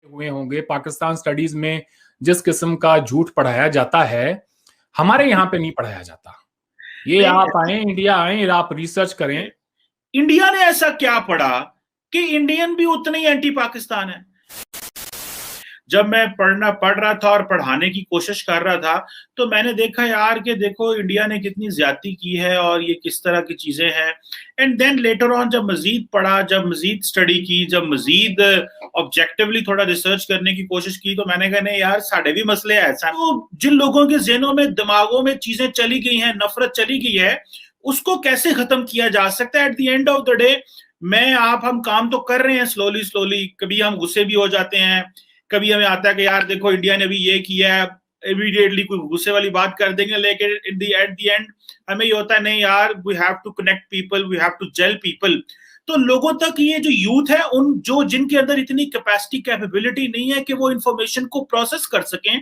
हुए होंगे। पाकिस्तान स्टडीज में जिस किस्म का झूठ पढ़ाया जाता है, हमारे यहाँ पे नहीं पढ़ाया जाता। ये नहीं, आप आए, इंडिया आए, आप रिसर्च करें। इंडिया ने ऐसा क्या पढ़ा कि इंडियन भी उतने ही एंटी पाकिस्तान है। जब मैं पढ़ रहा था और पढ़ाने की कोशिश कर रहा था, तो मैंने देखा यार कि देखो इंडिया ने कितनी ज्यादती की है और ये किस तरह की चीजें हैं। एंड देन लेटर ऑन जब मजीद पढ़ा, जब मजीद स्टडी की, जब मजीद ऑब्जेक्टिवली थोड़ा रिसर्च करने की कोशिश की, तो मैंने कहा नहीं यार, साढ़े भी मसले ऐसा। तो जिन लोगों के ज़हनों में, दिमागों में चीजें चली गई हैं, नफरत चली गई है, उसको कैसे खत्म किया जा सकता है। At the end of the day हम काम तो कर रहे हैं स्लोली स्लोली। कभी हम गुस्से भी हो जाते हैं, कभी हमें आता है कि यार देखो इंडिया ने भी ये किया है, इमीडिएटली कोई गुस्से वाली बात कर देंगे। लेकिन एट द एंड हमें ये होता है नहीं यार, we have to connect people, we have to gel people. तो लोगों तक ये जो यूथ है, उन जिनके अंदर इतनी कैपेसिटी, कैपेबिलिटी नहीं है कि वो इंफॉर्मेशन को प्रोसेस कर सकें,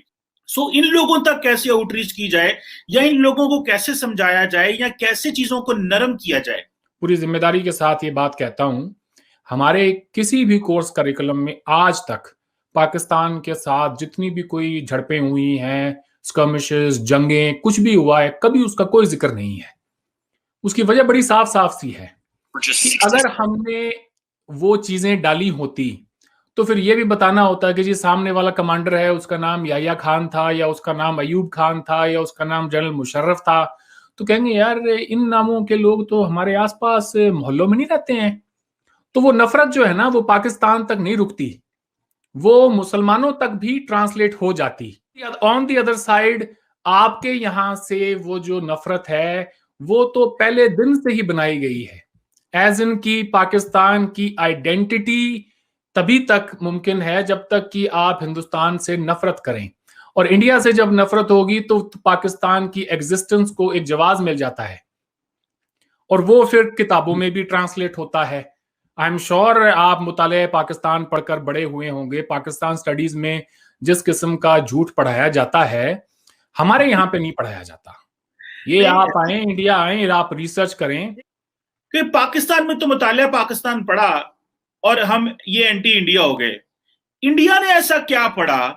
इन लोगों तक कैसे आउटरीच की जाए, या इन लोगों को कैसे समझाया जाए, या कैसे चीजों को नरम किया जाए। पूरी जिम्मेदारी के साथ ये बात कहता हूं, हमारे किसी भी कोर्स करिकुलम में आज तक पाकिस्तान के साथ जितनी भी कोई झड़पें हुई हैं, स्कर्मिशेस, जंगें, कुछ भी हुआ है, कभी उसका कोई जिक्र नहीं है। उसकी वजह बड़ी साफ साफ सी है कि अगर हमने वो चीजें डाली होती तो फिर ये भी बताना होता कि जी सामने वाला कमांडर है, उसका नाम याह्या खान था, या उसका नाम अयूब खान था, या उसका नाम जनरल मुशर्रफ था। तो कहेंगे यार इन नामों के लोग तो हमारे आसपास मोहल्लों में नहीं रहते हैं। तो वो नफरत जो है ना, वो पाकिस्तान तक नहीं रुकती, वो मुसलमानों तक भी ट्रांसलेट हो जाती। ऑन दी अदर साइड, आपके यहां से वो जो नफरत है, वो तो पहले दिन से ही बनाई गई है। एज इन की पाकिस्तान की आइडेंटिटी तभी तक मुमकिन है जब तक कि आप हिंदुस्तान से नफरत करें, और इंडिया से जब नफरत होगी तो पाकिस्तान की एग्जिस्टेंस को एक जवाब मिल जाता है, और वो फिर किताबों में भी ट्रांसलेट होता है। आई एम श्योर आप मुताले पाकिस्तान पढ़कर बड़े हुए होंगे। पाकिस्तान स्टडीज में जिस किस्म का झूठ पढ़ाया जाता है, हमारे यहाँ पे नहीं पढ़ाया जाता। ये नहीं, आप आए, इंडिया आए, आप रिसर्च करें। कि पाकिस्तान में तो मुतालिया पाकिस्तान पढ़ा और हम ये एंटी इंडिया हो गए। इंडिया ने ऐसा क्या पढ़ा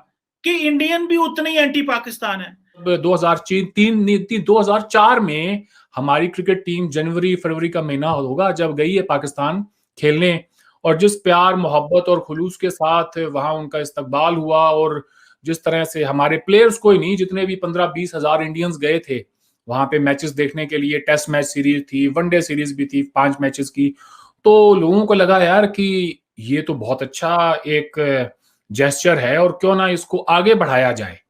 कि इंडियन भी उतने ही एंटी पाकिस्तान है। 2004 में हमारी क्रिकेट टीम, जनवरी फरवरी का महीना होगा जब गई है पाकिस्तान खेलने, और जिस प्यार मोहब्बत और खुलूस के साथ वहां उनका इस्तकबाल हुआ, और जिस तरह से हमारे प्लेयर्स, कोई नहीं, जितने भी 15-20 हजार इंडियंस गए थे वहां पे मैचेस देखने के लिए। टेस्ट मैच सीरीज थी, वनडे सीरीज भी थी 5 मैचेस की। तो लोगों को लगा यार कि ये तो बहुत अच्छा एक जेस्चर है, और क्यों ना इसको आगे बढ़ाया जाए।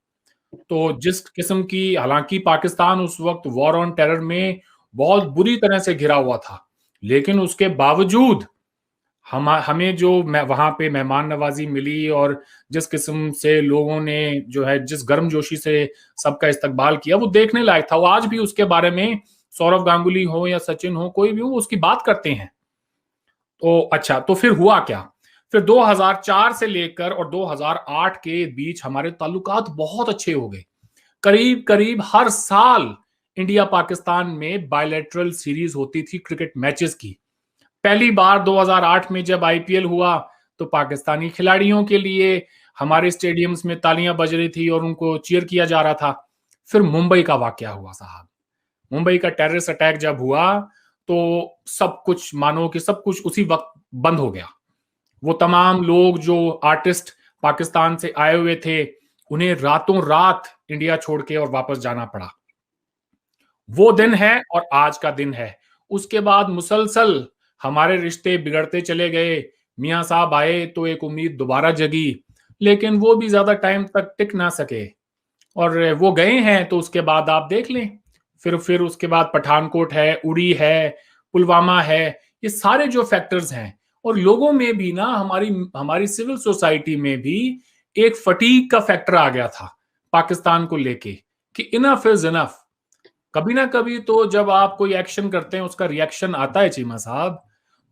तो जिस किस्म की, हालांकि पाकिस्तान उस वक्त वॉर ऑन टेरर में बहुत बुरी तरह से घिरा हुआ था, लेकिन उसके बावजूद हमें जो वहां पे मेहमान नवाजी मिली, और जिस किस्म से लोगों ने जो है, जिस गर्मजोशी से सबका इस्तकबाल किया, वो देखने लायक था। वो आज भी उसके बारे में सौरव गांगुली हो या सचिन हो, कोई भी हो, उसकी बात करते हैं। तो अच्छा, तो फिर हुआ क्या? फिर 2004 से लेकर और 2008 के बीच हमारे ताल्लुकात बहुत अच्छे हो गए। करीब करीब हर साल इंडिया पाकिस्तान में बायलैटरल सीरीज होती थी क्रिकेट मैचेस की। पहली बार 2008 में जब आईपीएल हुआ, तो पाकिस्तानी खिलाड़ियों के लिए हमारे स्टेडियम्स में तालियां बज रही थी और उनको चीयर किया जा रहा था। फिर मुंबई का वाकया हुआ साहब। मुंबई का टेररिस्ट अटैक जब हुआ, तो सब कुछ, मानो कि सब कुछ उसी वक्त बंद हो गया। वो तमाम लोग जो आर्टिस्ट पाकिस्तान से आए हुए थे, उन्हें रातों रात इंडिया छोड़ के और वापस जाना पड़ा। वो दिन है और आज का दिन है। उसके बाद मुसलसल हमारे रिश्ते बिगड़ते चले गए। मियां साहब आए तो एक उम्मीद दोबारा जगी, लेकिन वो भी ज्यादा टाइम तक टिक ना सके, और वो गए हैं। तो उसके बाद आप देख लें, फिर उसके बाद पठानकोट है, उड़ी है, पुलवामा है, ये सारे जो फैक्टर्स हैं। और लोगों में भी ना, हमारी हमारी सिविल सोसाइटी में भी एक फटीग का फैक्टर आ गया था पाकिस्तान को लेके, कि इनफ इज इनफ। कभी ना कभी तो जब आप कोई एक्शन करते हैं, उसका रिएक्शन आता है चीमा साहब।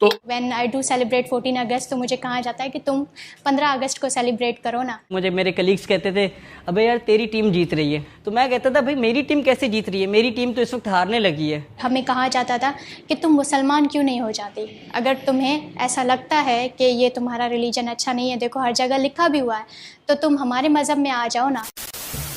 तो When I do celebrate 14 अगस्त तो मुझे कहा जाता है कि तुम 15 अगस्त को सेलिब्रेट करो ना। मुझे मेरे कलीग्स कहते थे अबे यार तेरी टीम जीत रही है, तो मैं कहता था भाई मेरी टीम कैसे जीत रही है, मेरी टीम तो इस वक्त हारने लगी है। हमें कहा जाता था कि तुम मुसलमान क्यों नहीं हो जाती, अगर तुम्हें ऐसा लगता है कि ये तुम्हारा रिलीजन अच्छा नहीं है, देखो हर जगह लिखा भी हुआ है, तो तुम हमारे मज़हब में आ जाओ ना।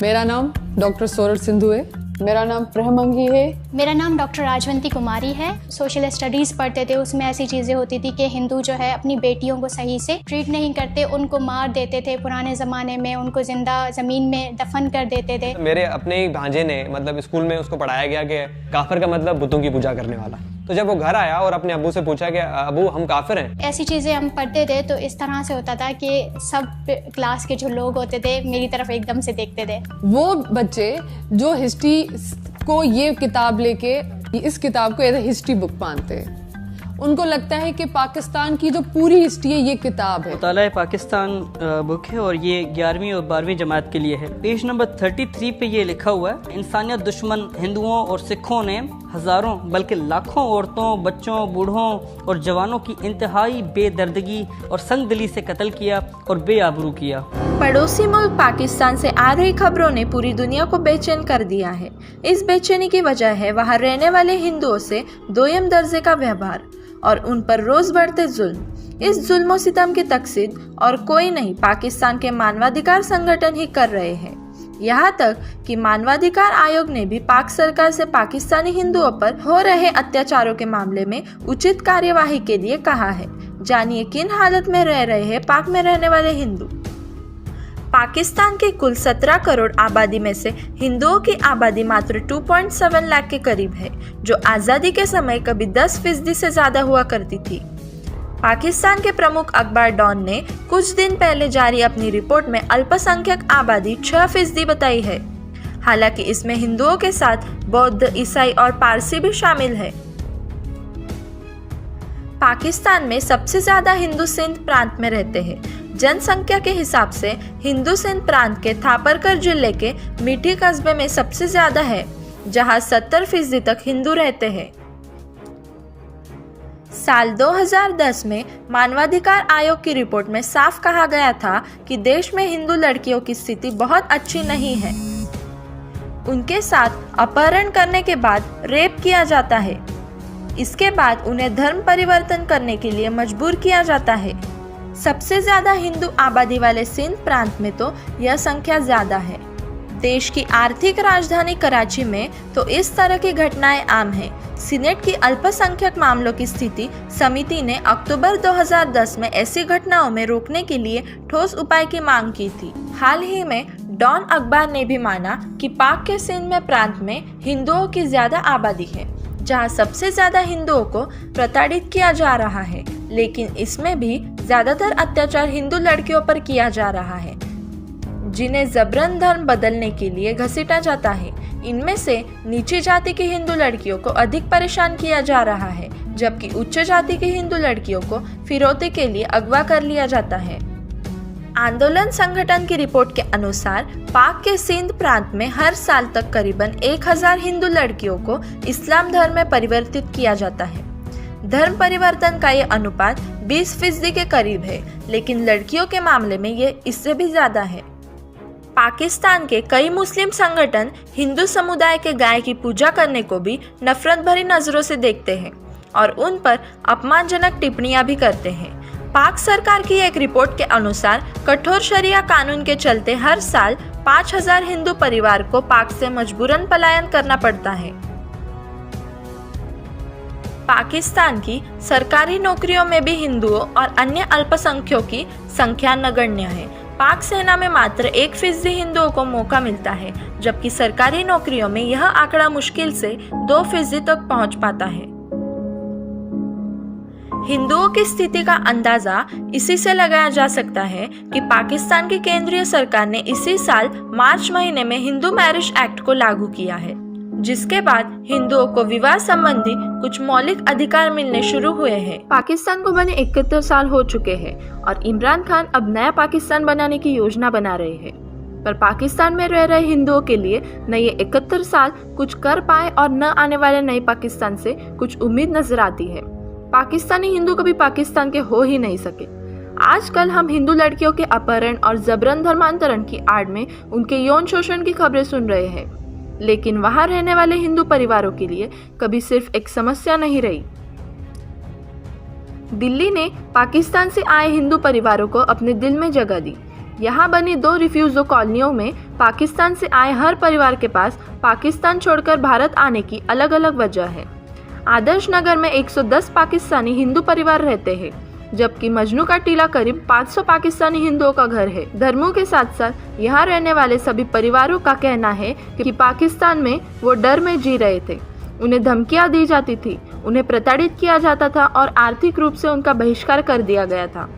मेरा नाम डॉक्टर सोरठ सिंधु है। मेरा नाम प्रहमंगी है। मेरा नाम डॉक्टर राजवंती कुमारी है। सोशल स्टडीज़ पढ़ते थे, उसमें ऐसी चीज़ें होती थी कि हिंदू जो है अपनी बेटियों को सही से ट्रीट नहीं करते, उनको मार देते थे, पुराने ज़माने में उनको ज़िंदा ज़मीन में दफन कर देते थे। मेरे अपने ही भांजे ने मतलब स्कूल में उसको पढ़ाया गया कि काफिर का मतलब बुतों की पूजा करने वाला। तो जब वो घर आया और अपने अब्बू से पूछा कि अब्बू हम काफिर हैं, ऐसी चीज़ें हम पढ़ते थे, तो इस तरह से होता था कि सब क्लास के जो लोग होते थे मेरी तरफ एकदम से देखते थे। वो बच्चे जो हिस्ट्री को ये किताब लेके इस किताब को एज ए हिस्ट्री बुक मानते हैं, उनको लगता है कि पाकिस्तान की जो पूरी हिस्ट्री है ये किताब है। मुताला पाकिस्तान बुक है और ये 11वीं और 12वीं जमात के लिए है। पेज नंबर 33 पे ये लिखा हुआ है, इंसानियत दुश्मन हिंदुओं और सिखों ने हजारों बल्कि लाखों औरतों, बच्चों, बूढ़ों और जवानों की इंतहाई बेदर्दगी और संगदिली से कत्ल किया और बेआबरू किया। पड़ोसी मुल्क पाकिस्तान से आ रही खबरों ने पूरी दुनिया को बेचैन कर दिया है। इस बेचैनी की वजह है वहाँ रहने वाले हिंदुओं से दोयम दर्जे का व्यवहार और उन पर रोज बढ़ते जुल्म। इस जुल्म और सितम की तकसीद और कोई नहीं, पाकिस्तान के मानवाधिकार संगठन ही कर रहे हैं। यहाँ तक कि मानवाधिकार आयोग ने भी पाक सरकार से पाकिस्तानी हिंदुओं पर हो रहे अत्याचारों के मामले में उचित कार्यवाही के लिए कहा है। जानिए किन हालत में रह रहे हैं पाक में रहने वाले हिंदू। पाकिस्तान की कुल 17 करोड़ आबादी में से हिंदुओं की आबादी मात्र 2.7 लाख के करीब है, जो आज़ादी के समय कभी 10% से ज़्यादा हुआ करती थी। पाकिस्तान के प्रमुख अखबार डॉन ने कुछ दिन पहले जारी अपनी रिपोर्ट में अल्पसंख्यक आबादी 6% बताई है। हालांकि इसमें हिंदुओं के साथ बौद्ध, ईसाई और पारसी भी शामिल है। पाकिस्तान में सबसे ज्यादा हिंदू सिंध प्रांत में रहते हैं। जनसंख्या के हिसाब से हिंदू सिंध प्रांत के थापरकर जिले के मीठी कस्बे में सबसे ज्यादा है, जहां 70% तक हिंदू रहते हैं। साल 2010 में मानवाधिकार आयोग की रिपोर्ट में साफ कहा गया था कि देश में हिंदू लड़कियों की स्थिति बहुत अच्छी नहीं है। उनके साथ अपहरण करने के बाद रेप किया जाता है। इसके बाद उन्हें धर्म परिवर्तन करने के लिए मजबूर किया जाता है। सबसे ज्यादा हिंदू आबादी वाले सिंध प्रांत में तो यह संख्या ज्यादा है। देश की आर्थिक राजधानी कराची में तो इस तरह की घटनाएं आम हैं। सीनेट की अल्पसंख्यक मामलों की स्थिति समिति ने अक्टूबर 2010 में ऐसी घटनाओं में रोकने के लिए ठोस उपाय की मांग की थी। हाल ही में डॉन अखबार ने भी माना कि पाक के सिंध में प्रांत में हिंदुओं की ज्यादा आबादी है, जहां सबसे ज्यादा हिंदुओं को प्रताड़ित किया जा रहा है, लेकिन इसमें भी ज्यादातर अत्याचार हिंदू लड़कियों पर किया जा रहा है, जिन्हें जबरन धर्म बदलने के लिए घसीटा जाता है। इनमें से नीची जाति की हिंदू लड़कियों को अधिक परेशान किया जा रहा है, जबकि उच्च जाति की हिंदू लड़कियों को फिरौती के लिए अगवा कर लिया जाता है। आंदोलन संगठन की रिपोर्ट के अनुसार पाक के सिंध प्रांत में हर साल तक करीबन 1000 हिंदू लड़कियों को इस्लाम धर्म में परिवर्तित किया जाता है। धर्म परिवर्तन का ये अनुपात 20% के करीब है, लेकिन लड़कियों के मामले में ये इससे भी ज्यादा है। पाकिस्तान के कई मुस्लिम संगठन हिंदू समुदाय के गाय की पूजा करने को भी नफरत भरी नजरों से देखते हैं और उन पर अपमानजनक टिप्पणियां भी करते हैं। पाक सरकार की एक रिपोर्ट के अनुसार कठोर शरिया कानून के चलते हर साल 5000 हिंदू परिवार को पाक से मजबूरन पलायन करना पड़ता है। पाकिस्तान की सरकारी नौकरियों में भी हिंदुओं और अन्य अल्पसंख्यकों की संख्या नगण्य है। पाक सेना में मात्र 1% हिंदुओं को मौका मिलता है, जबकि सरकारी नौकरियों में यह आंकड़ा मुश्किल से 2% तक पहुंच पाता है। हिंदुओं की स्थिति का अंदाजा इसी से लगाया जा सकता है कि पाकिस्तान की केंद्रीय सरकार ने इसी साल मार्च महीने में हिंदू मैरिज एक्ट को लागू किया है, जिसके बाद हिंदुओं को विवाह संबंधी कुछ मौलिक अधिकार मिलने शुरू हुए हैं। पाकिस्तान को बने 71 साल हो चुके हैं और इमरान खान अब नया पाकिस्तान बनाने की योजना बना रहे हैं, पर पाकिस्तान में रह रहे हिंदुओं के लिए न ये 71 साल कुछ कर पाए और न आने वाले नए पाकिस्तान से कुछ उम्मीद नजर आती है। पाकिस्तानी हिंदू कभी पाकिस्तान के हो ही नहीं सके। आजकल हम हिंदू लड़कियों के अपहरण और जबरन धर्मांतरण की आड़ में उनके यौन शोषण की खबरें सुन रहे हैं, लेकिन वहां रहने वाले हिंदू परिवारों के लिए कभी सिर्फ एक समस्या नहीं रही। दिल्ली ने पाकिस्तान से आए हिंदू परिवारों को अपने दिल में जगह दी। यहाँ बनी 2 रिफ्यूजो कॉलोनियों में पाकिस्तान से आए हर परिवार के पास पाकिस्तान छोड़कर भारत आने की अलग अलग वजह है। आदर्श नगर में 110 पाकिस्तानी हिंदू परिवार रहते हैं, जबकि मजनू का टीला करीब 500 पाकिस्तानी हिंदुओं का घर है। धर्मों के साथ साथ यहाँ रहने वाले सभी परिवारों का कहना है कि पाकिस्तान में वो डर में जी रहे थे। उन्हें धमकियां दी जाती थी, उन्हें प्रताड़ित किया जाता था और आर्थिक रूप से उनका बहिष्कार कर दिया गया था।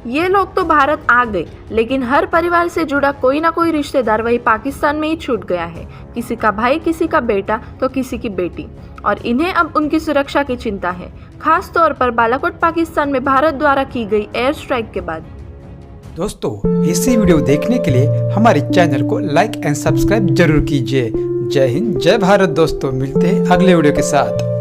ये लोग तो भारत आ गए, लेकिन हर परिवार से जुड़ा कोई ना कोई रिश्तेदार वही पाकिस्तान में ही छूट गया है। किसी का भाई, किसी का बेटा तो किसी की बेटी, और इन्हें अब उनकी सुरक्षा की चिंता है, खास तौर पर बालाकोट पाकिस्तान में भारत द्वारा की गई एयर स्ट्राइक के बाद। दोस्तों, ऐसी वीडियो देखने के लिए हमारे चैनल को लाइक एंड सब्सक्राइब जरूर कीजिए। जय हिंद, जय भारत। दोस्तों, मिलते हैं अगले वीडियो के साथ।